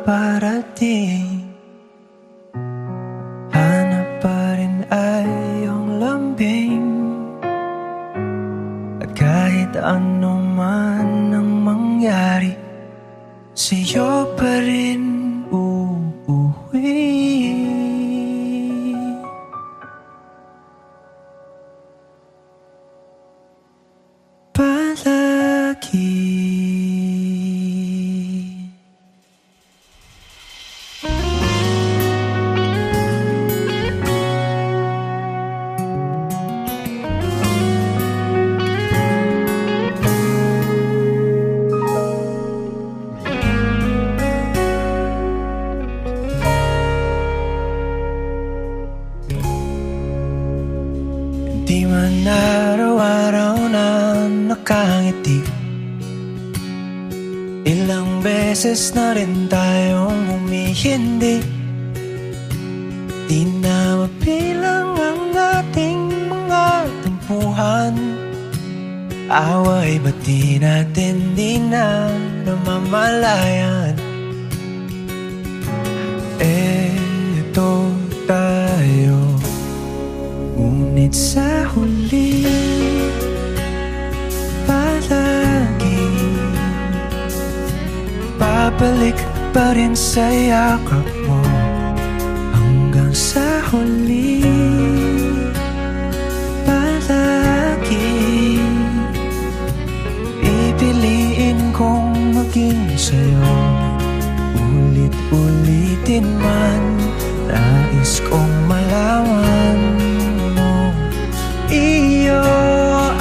parating. Hanap pa rin ay iyong lambing, at kahit ano man ang mangyari, sa'yo pa rin uuwi. Palagi. Di man araw-araw na nakangiti, ilang beses na rin tayong humihindi. Di na mapilang ang ating mga tampuhan, away ba't di natin di na namamalayan? Eto tayo, ngunit sa huli palagi babalik pa rin sa yakap mo. Hanggang sa huli palagi pipiliin kong maging sa'yo. Ulit-ulitin man, nais kong malaman mo, iyo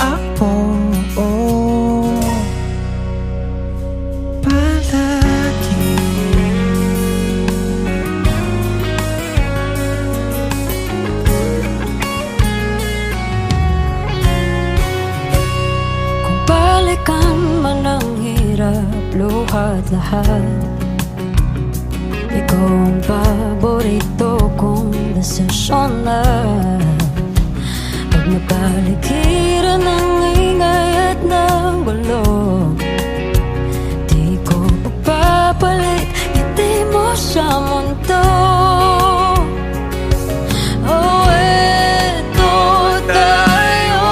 ako, palagi. Kung balikan man ang hirap, luhat lahat, ikaw ang paborito kong desisyon na. Pag napaligiran ng ingay at ng bulong, di ko papapalit ngiti mo sa mundo. Oh, eto tayo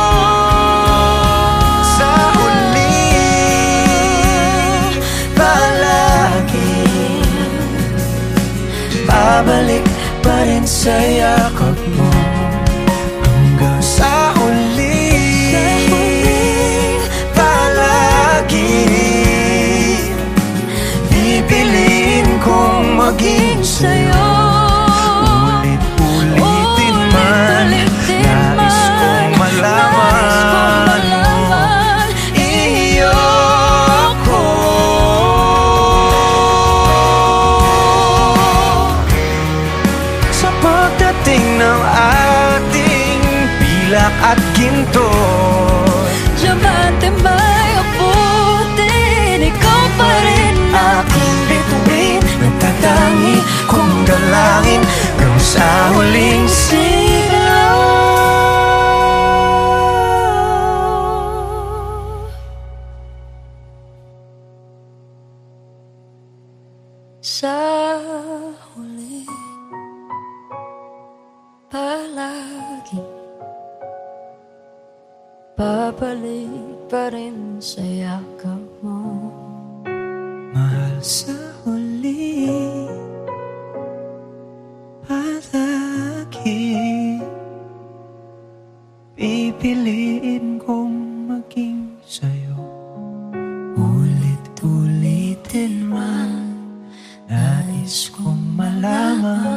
Sa huli palagi babalik pa rin sa yakap mo. Hanggang sa huli palagi pipiliin kong maging sa'yo. Ulit-ulitin man, nais kong malaman mo, iyo ako. Sa pagdating ng ating pilak at ginto, diamante may abutin, ikaw pa rin aking bituin, nagtatangi kong dalangin hanggang sa huling sigaw. Sa huli palagi babalik pa rin sa yakap mo. Mahal, sa huli palagi pipiliin kong maging sa'yo. Ulit-ulitin man, nais kong malaman